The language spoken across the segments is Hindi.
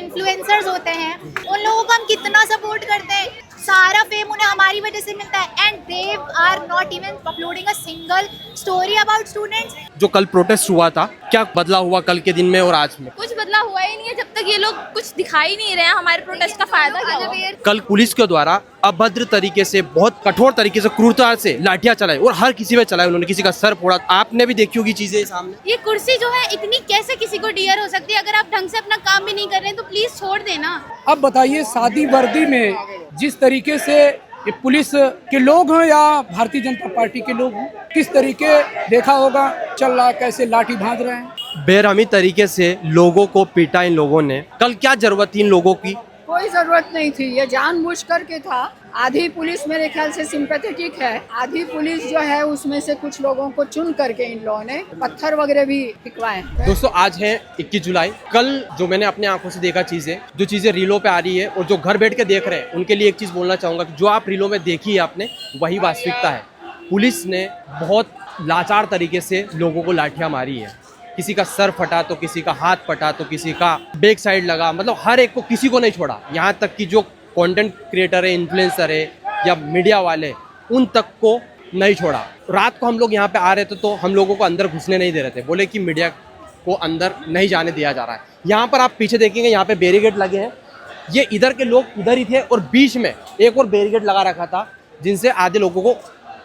इन्फ्लुएंसर्स होते हैं उन लोगों को हम कितना सपोर्ट करते हैं, सारा फेम उन्हें हमारी वजह से मिलता है and they are not even uploading a single story about students. जो कल प्रोटेस्ट हुआ था, क्या बदला हुआ कल के दिन में और आज में? कुछ बदला हुआ ही नहीं है जब तक ये लोग कुछ दिखाई नहीं रहे हैं। हमारे प्रोटेस्ट का फायदा क्या हुआ? कल पुलिस के द्वारा अभद्र तरीके से, बहुत कठोर तरीके से, क्रूरता से लाठियां चलाई और हर किसी पे चलाई उन्होंने, किसी का सर फोड़ा। आपने भी देखी होगी चीजें सामने। ये कुर्सी जो है इतनी कैसे किसी को डियर हो सकती है? अगर आप ढंग से अपना काम भी नहीं कर रहे हैं तो प्लीज छोड़ देना। अब बताइए, सादी वर्दी में जिस तरीके से ये पुलिस के लोग हैं या भारतीय जनता पार्टी के लोग हैं, किस तरीके देखा होगा चल रहा, कैसे लाठी भांज रहे हैं। बेरहमी तरीके से लोगों को पीटा इन लोगों ने। कल क्या जरूरत थी इन लोगों की? कोई जरूरत नहीं थी, ये जानबूझ करके था। आधी पुलिस मेरे ख्याल से सिंपैथेटिक है, आधी पुलिस जो है उसमें से कुछ लोगों को चुन करके इन लोगों ने पत्थर वगैरह भी फेंकवाए। दोस्तों, आज है 21 जुलाई। कल जो मैंने अपने आंखों से देखा चीजें, जो चीजें रीलों पे आ रही है और जो घर बैठ के देख रहे हैं, उनके लिए एक चीज बोलना चाहूंगा कि जो आप रीलों में देखी है आपने, वही वास्तविकता है। पुलिस ने बहुत लाचार तरीके से लोगों को लाठियां मारी है। किसी का सर फटा तो किसी का हाथ फटा तो किसी का बैक साइड लगा, मतलब हर एक को, किसी को नहीं छोड़ा। यहाँ तक कि जो कंटेंट क्रिएटर है, इन्फ्लुएंसर है या मीडिया वाले, उन तक को नहीं छोड़ा। रात को हम लोग यहाँ पे आ रहे थे तो हम लोगों को अंदर घुसने नहीं दे रहे थे, बोले कि मीडिया को अंदर नहीं जाने दिया जा रहा है। यहाँ पर आप पीछे देखेंगे, यहाँ पे बैरिकेड लगे हैं। ये इधर के लोग इधर ही थे और बीच में एक और बैरिकेड लगा रखा था, जिनसे आधे लोगों को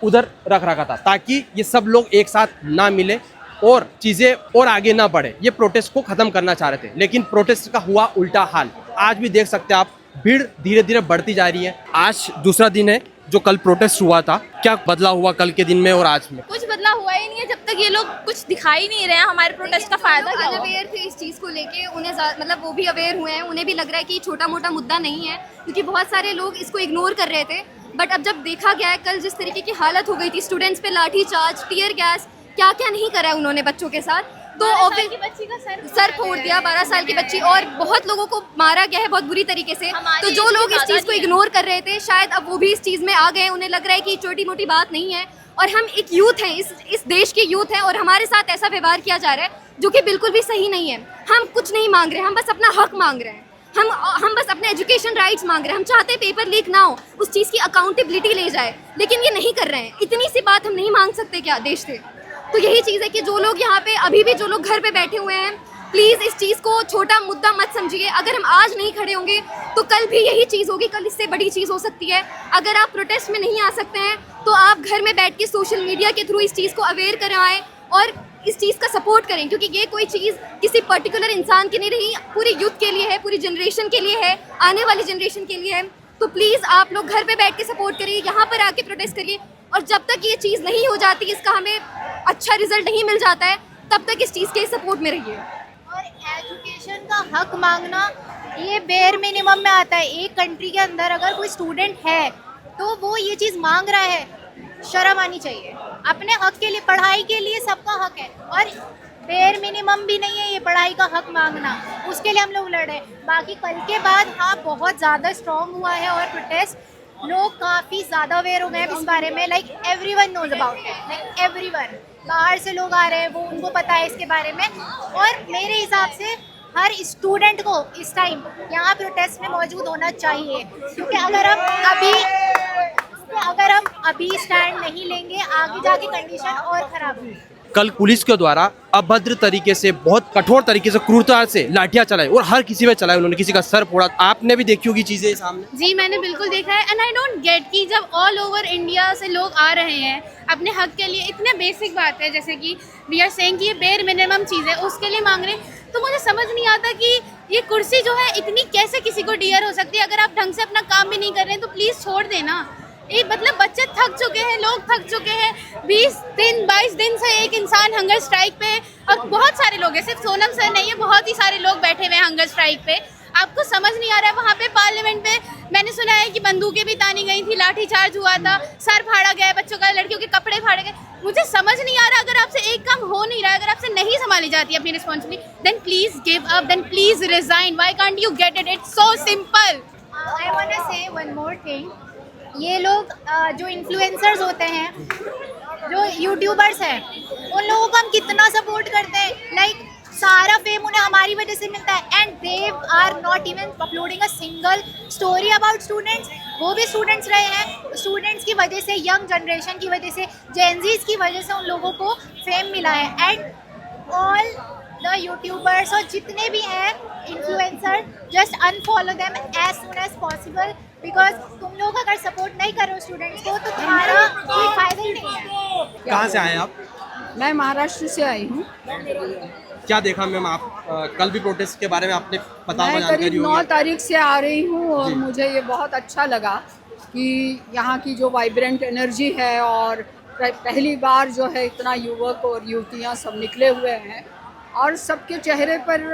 उधर रख रखा था, ताकि ये सब लोग एक साथ ना मिले और चीज़ें और आगे ना बढ़े। ये प्रोटेस्ट को ख़त्म करना चाह रहे थे, लेकिन प्रोटेस्ट का हुआ उल्टा हाल। आज भी देख सकते हैं आप, भीड़ धीरे धीरे बढ़ती जा रही है। आज दूसरा दिन है जो कल प्रोटेस्ट हुआ था। क्या बदला हुआ कल के दिन में और आज में? कुछ बदला हुआ ही नहीं है जब तक ये लोग कुछ दिखाई नहीं रहे हैं। हमारे प्रोटेस्ट का फायदा क्या हुआ? अवेयर थे इस चीज़ को लेके, उन्हें मतलब वो भी अवेयर हुए हैं, उन्हें भी लग रहा है कि छोटा मोटा मुद्दा नहीं है, क्योंकि बहुत सारे लोग इसको इग्नोर कर रहे थे। बट अब जब देखा गया है कल जिस तरीके की हालत हो गई थी, स्टूडेंट्स पे लाठी चार्ज, टीयर गैस, क्या क्या नहीं करा है उन्होंने बच्चों के साथ, तो की बच्ची का सर फोड़ दिया, 12 साल की बच्ची, और बहुत लोगों को मारा गया है बहुत बुरी तरीके से। तो जो लोग इस चीज़ को इग्नोर कर रहे थे, शायद अब वो भी इस चीज़ में आ गए। उन्हें लग रहा है कि छोटी मोटी बात नहीं है, और हम एक यूथ हैं, इस देश के यूथ हैं, और हमारे साथ ऐसा व्यवहार किया जा रहा है जो कि बिल्कुल भी सही नहीं है। हम कुछ नहीं मांग रहे, हम बस अपना हक मांग रहे हैं। हम बस अपने एजुकेशन राइट्स मांग रहे हैं। हम चाहते हैं पेपर लीक ना हो, उस चीज़ की अकाउंटेबिलिटी ले जाए, लेकिन ये नहीं कर रहे हैं। इतनी सी बात हम नहीं मांग सकते क्या देश से? तो यही चीज़ है कि जो लोग यहाँ पे अभी भी, जो लोग घर पे बैठे हुए हैं, प्लीज़ इस चीज़ को छोटा मुद्दा मत समझिए। अगर हम आज नहीं खड़े होंगे तो कल भी यही चीज़ होगी, कल इससे बड़ी चीज़ हो सकती है। अगर आप प्रोटेस्ट में नहीं आ सकते हैं तो आप घर में बैठ के सोशल मीडिया के थ्रू इस चीज़ को अवेयर करवाएं और इस चीज़ का सपोर्ट करें, क्योंकि ये कोई चीज़ किसी पर्टिकुलर इंसान की नहीं रही, पूरी यूथ के लिए है, पूरी जनरेशन के लिए है, आने वाली जनरेशन के लिए है। तो प्लीज़ आप लोग घर पे बैठ के सपोर्ट करिए, यहाँ पर आके प्रोटेस्ट करिए, और जब तक ये चीज़ नहीं हो जाती, इसका हमें अच्छा रिजल्ट नहीं मिल जाता है, तब तक इस चीज़ के सपोर्ट में रहिए। और एजुकेशन का हक मांगना ये बेयर मिनिमम में आता है। एक कंट्री के अंदर अगर कोई स्टूडेंट है तो वो ये चीज़ मांग रहा है, शर्म आनी चाहिए। अपने हक के लिए, पढ़ाई के लिए सबका हक है, और बेयर मिनिमम भी नहीं है ये पढ़ाई का हक मांगना, उसके लिए हम लोग लड़े। बाकी कल के बाद हाँ बहुत ज़्यादा स्ट्रॉन्ग हुआ है और प्रोटेस्ट, लोग काफ़ी ज़्यादा अवेयर हो गए हैं इस बारे में। Like everyone knows about it, like everyone. बाहर से लोग आ रहे हैं, वो उनको पता है इसके बारे में, और मेरे हिसाब से हर स्टूडेंट को इस टाइम यहाँ प्रोटेस्ट में मौजूद होना चाहिए, क्योंकि अगर हम अभी स्टैंड नहीं लेंगे, आगे जाके कंडीशन और ख़राब होगी। कल पुलिस के द्वारा अभद्र तरीके से, बहुत कठोर तरीके से, क्रूरता से लाठियां चलाई और हर किसी पे चलाई उन्होंने, किसी का सर फोड़ा। आपने भी देखी होगी चीजें सामने। जी मैंने बिल्कुल देखा है, एंड आई डोंट गेट कि जब ऑल ओवर इंडिया से लोग आ रहे हैं अपने हक के लिए, इतने बेसिक बात है जैसे कि वी आर सेइंग कि ये बेयर मिनिमम चीज़ है, उसके लिए मांग रहे हैं, तो मुझे समझ नहीं आता कि ये कुर्सी जो है इतनी कैसे किसी को डियर हो सकती है? अगर आप ढंग से अपना काम भी नहीं कर रहे हैं तो प्लीज़ छोड़ देना। ये मतलब बच्चे थक चुके हैं, लोग थक चुके हैं। 20 दिन 22 दिन से एक इंसान हंगर स्ट्राइक पे, और बहुत सारे लोग हैं, सिर्फ सोनम सर नहीं है, बहुत ही सारे लोग बैठे हुए हैं हंगर स्ट्राइक पे। आपको समझ नहीं आ रहा है? वहाँ पे पार्लियामेंट पे मैंने सुना है कि बंदूकें भी तानी गई थी, लाठी चार्ज हुआ था, सर फाड़ा गया बच्चों का, लड़कियों के कपड़े फाड़े गए। मुझे समझ नहीं आ रहा, अगर आपसे एक काम हो नहीं रहा है, अगर आपसे नहीं संभाली जाती है अपनी responsibility, then please give up, then please resign. Why can't you get it? It's so simple. I want to say one more thing. ये लोग जो इन्फ्लुएंसर्स होते हैं, जो यूट्यूबर्स हैं, उन लोगों को हम कितना सपोर्ट करते हैं। लाइक सारा फेम उन्हें हमारी वजह से मिलता है and they are not even uploading a single story about students. वो भी स्टूडेंट्स रहे हैं, स्टूडेंट्स की वजह से, यंग जनरेशन की वजह से, जेनजीज की वजह से उन लोगों को फेम मिला है। एंड ऑल द यूट्यूबर्स और जितने भी हैं influencer, just unfollow them as soon as possible, because तुम लोग अगर सपोर्ट नहीं करो स्टूडेंट्स को तो तुम्हारा कोई फायदा ही नहीं है। कहाँ से आए आप? मैं महाराष्ट्र से आई हूँ। क्या देखा मैम आप? कल भी प्रोटेस्ट के बारे में आपने पता मैं जानकारी करीब 9 होगी। तारीख से आ रही हूँ और जी। मुझे ये बहुत अच्छा लगा कि यहाँ की जो वाइब्रेंट एनर्जी है और पहली बार जो है इतना युवक और युवतियाँ सब निकले हुए हैं और सबके चेहरे पर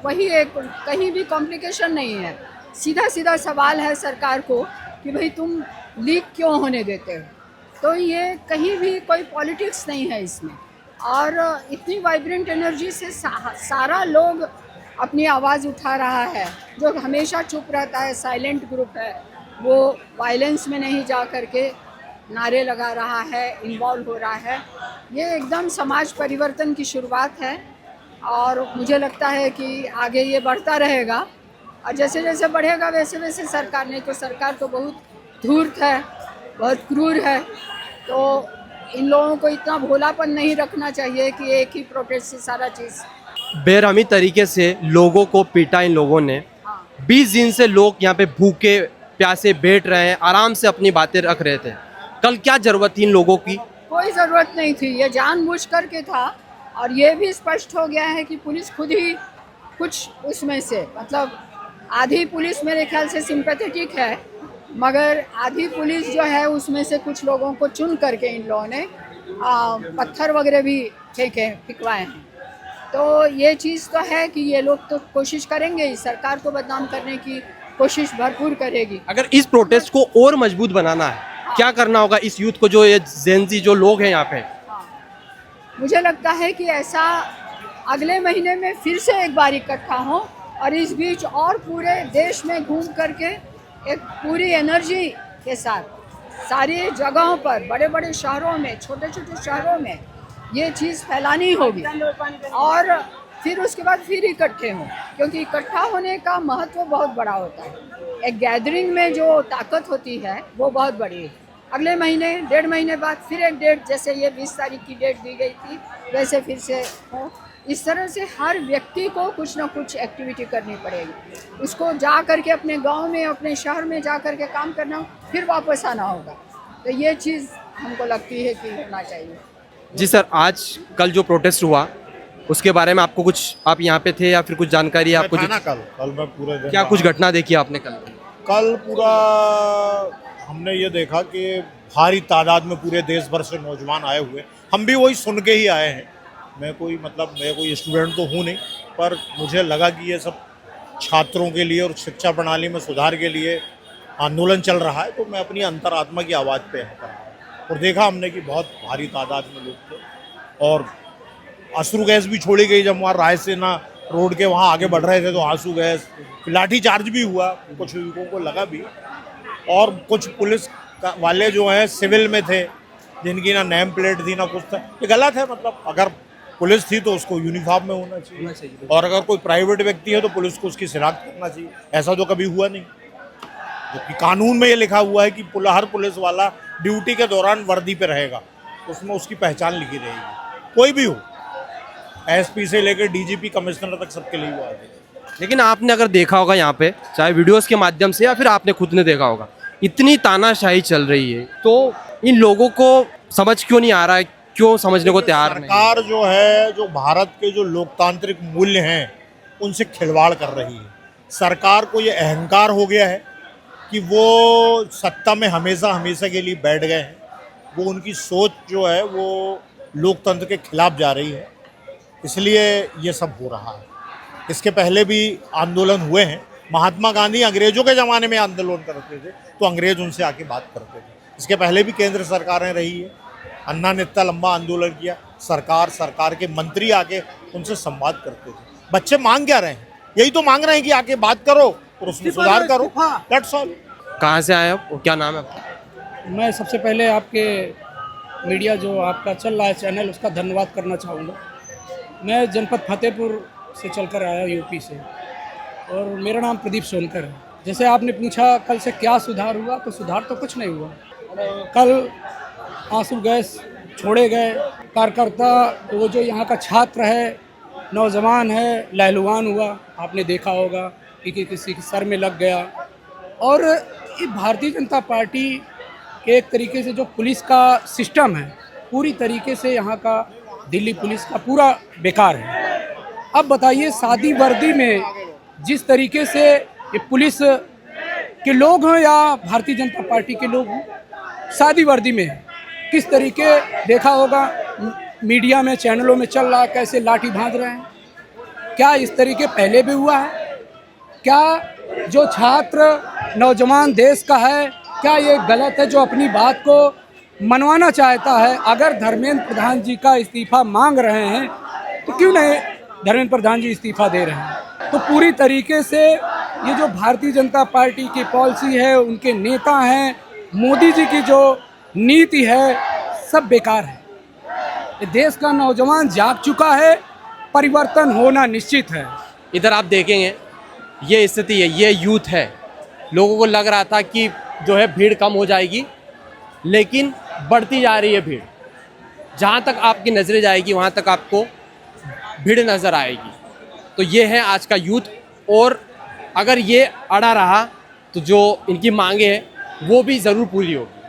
वही एक, कहीं भी कॉम्प्लिकेशन नहीं है। सीधा सीधा सवाल है सरकार को कि भाई तुम लीक क्यों होने देते हो। तो ये कहीं भी कोई पॉलिटिक्स नहीं है इसमें, और इतनी वाइब्रेंट एनर्जी से सारा लोग अपनी आवाज़ उठा रहा है। जो हमेशा चुप रहता है, साइलेंट ग्रुप है, वो वायलेंस में नहीं जा करके नारे लगा रहा है, इन्वॉल्व हो रहा है। ये एकदम समाज परिवर्तन की शुरुआत है और मुझे लगता है कि आगे ये बढ़ता रहेगा और जैसे जैसे बढ़ेगा वैसे वैसे सरकार, नहीं तो सरकार तो बहुत धूर्त है, बहुत क्रूर है। तो इन लोगों को इतना भोलापन नहीं रखना चाहिए कि एक ही प्रोटेस्ट से सारा चीज़। बेरहमी तरीके से लोगों को पीटा इन लोगों ने। 20 दिन से लोग यहाँ पे भूखे प्यासे बैठ रहे हैं, आराम से अपनी बातें रख रहे थे। कल क्या जरूरत थी इन लोगों की? कोई ज़रूरत नहीं थी, ये जानबूझ करके था। और ये भी स्पष्ट हो गया है कि पुलिस खुद ही कुछ उसमें से, मतलब आधी पुलिस मेरे ख्याल से सिंपैथेटिक है, मगर आधी पुलिस जो है उसमें से कुछ लोगों को चुन करके इन लोगों ने पत्थर वगैरह भी फेंकवाए हैं। तो ये चीज़ तो है कि ये लोग तो कोशिश करेंगे ही, सरकार को बदनाम करने की कोशिश भरपूर करेगी। अगर इस प्रोटेस्ट को और मजबूत बनाना है, क्या करना होगा इस यूथ को, जो ये जेनजी जो लोग हैं यहाँ पे? मुझे लगता है कि ऐसा अगले महीने में फिर से एक बार इकट्ठा हो और इस बीच और पूरे देश में घूम करके एक पूरी एनर्जी के साथ सारी जगहों पर, बड़े बड़े शहरों में, छोटे छोटे शहरों में ये चीज़ फैलानी होगी और फिर उसके बाद फिर इकट्ठे हों, क्योंकि इकट्ठा होने का महत्व बहुत बड़ा होता है। एक गैदरिंग में जो ताकत होती है वो बहुत बड़ी है। अगले महीने, 1.5 महीने बाद फिर एक डेट, जैसे ये 20 तारीख की डेट दी गई थी वैसे फिर से हो। इस तरह से हर व्यक्ति को कुछ ना कुछ एक्टिविटी करनी पड़ेगी, उसको जा करके अपने गांव में, अपने शहर में जा करके काम करना, फिर वापस आना होगा। तो ये चीज़ हमको लगती है कि होना चाहिए। जी सर, आज कल जो प्रोटेस्ट हुआ उसके बारे में आपको कुछ, आप यहाँ पे थे या फिर कुछ जानकारी आपको? मैं था ना कल मैं पूरे दिन क्या कुछ घटना देखी आपने कल? कल पूरा हमने ये देखा कि भारी तादाद में पूरे देश भर से नौजवान आए हुए। हम भी वही सुन के ही आए हैं। मैं कोई स्टूडेंट तो हूँ नहीं, पर मुझे लगा कि ये सब छात्रों के लिए और शिक्षा प्रणाली में सुधार के लिए आंदोलन चल रहा है, तो मैं अपनी अंतरात्मा की आवाज़ पे कर रहा हूँ। और देखा हमने कि बहुत भारी तादाद में लोग थे और आंसू गैस भी छोड़ी गई। जब वहाँ रायसेना रोड के वहाँ आगे बढ़ रहे थे तो आंसू गैस, लाठी चार्ज भी हुआ, कुछ युवकों को लगा भी। और कुछ पुलिस वाले जो हैं सिविल में थे, जिनकी ना नेम प्लेट थी ना कुछ था। ये गलत है। मतलब अगर पुलिस थी तो उसको यूनिफॉर्म में होना चाहिए, और अगर कोई प्राइवेट व्यक्ति है तो पुलिस को उसकी शिनाख्त करना चाहिए। ऐसा तो कभी हुआ नहीं, जबकि कानून में ये लिखा हुआ है कि हर पुलिस वाला ड्यूटी के दौरान वर्दी पे रहेगा, उसमें उसकी पहचान लिखी रहेगी, कोई भी हो, एसपी से लेकर डीजीपी कमिश्नर तक सबके लिए हुआ है। लेकिन आपने अगर देखा होगा यहाँ पे, चाहे वीडियोस के माध्यम से या फिर आपने खुद ने देखा होगा, इतनी तानाशाही चल रही है, तो इन लोगों को समझ क्यों नहीं आ रहा है, क्यों समझने को तैयार नहीं? सरकार जो है, जो भारत के जो लोकतांत्रिक मूल्य हैं उनसे खिलवाड़ कर रही है। सरकार को ये अहंकार हो गया है कि वो सत्ता में हमेशा हमेशा के लिए बैठ गए हैं। वो उनकी सोच जो है वो लोकतंत्र के खिलाफ जा रही है, इसलिए ये सब हो रहा है। इसके पहले भी आंदोलन हुए हैं। महात्मा गांधी अंग्रेजों के ज़माने में आंदोलन करते थे तो अंग्रेज उनसे आके बात करते थे। इसके पहले भी केंद्र सरकारें रही है, अन्ना ने इतना लंबा आंदोलन किया, सरकार के मंत्री आके उनसे संवाद करते थे। बच्चे मांग क्या रहे हैं? यही तो मांग रहे हैं कि आके बात करो और उसमें सुधार करो। That's all. कहाँ से आए आप और क्या नाम है आपका? मैं सबसे पहले आपके मीडिया जो आपका चल रहा है चैनल, उसका धन्यवाद करना चाहूँगा। मैं जनपद फतेहपुर से चलकर आया यूपी से, और मेरा नाम प्रदीप सोनकर है। जैसे आपने पूछा कल से क्या सुधार हुआ, तो सुधार तो कुछ नहीं हुआ। कल आंसू गैस छोड़े गए, कार्यकर्ता वो जो यहाँ का छात्र है, नौजवान है, लहलुहान हुआ, आपने देखा होगा कि किसी के सर में लग गया। और ये भारतीय जनता पार्टी के एक तरीके से जो पुलिस का सिस्टम है, पूरी तरीके से यहाँ का दिल्ली पुलिस का पूरा बेकार है। अब बताइए, सादी वर्दी में जिस तरीके से ये पुलिस के लोग हैं या भारतीय जनता पार्टी के लोग हैं, सादी वर्दी में किस तरीके देखा होगा मीडिया में, चैनलों में चल रहा है, कैसे लाठी भांज रहे हैं। क्या इस तरीके पहले भी हुआ है? क्या जो छात्र नौजवान देश का है, क्या ये गलत है जो अपनी बात को मनवाना चाहता है? अगर धर्मेंद्र प्रधान जी का इस्तीफा मांग रहे हैं तो क्यों नहीं धर्मेंद्र प्रधान जी इस्तीफा दे रहे हैं? तो पूरी तरीके से ये जो भारतीय जनता पार्टी की पॉलिसी है, उनके नेता हैं, मोदी जी की जो नीति है, सब बेकार है। ये देश का नौजवान जाग चुका है, परिवर्तन होना निश्चित है। इधर आप देखेंगे ये स्थिति है, ये यूथ है। लोगों को लग रहा था कि जो है भीड़ कम हो जाएगी, लेकिन बढ़ती जा रही है भीड़। जहाँ तक आपकी नज़रें जाएगी वहाँ तक आपको भीड़ नज़र आएगी। तो ये है आज का यूथ, और अगर ये अड़ा रहा तो जो इनकी मांगे हैं वो भी ज़रूर पूरी होगी।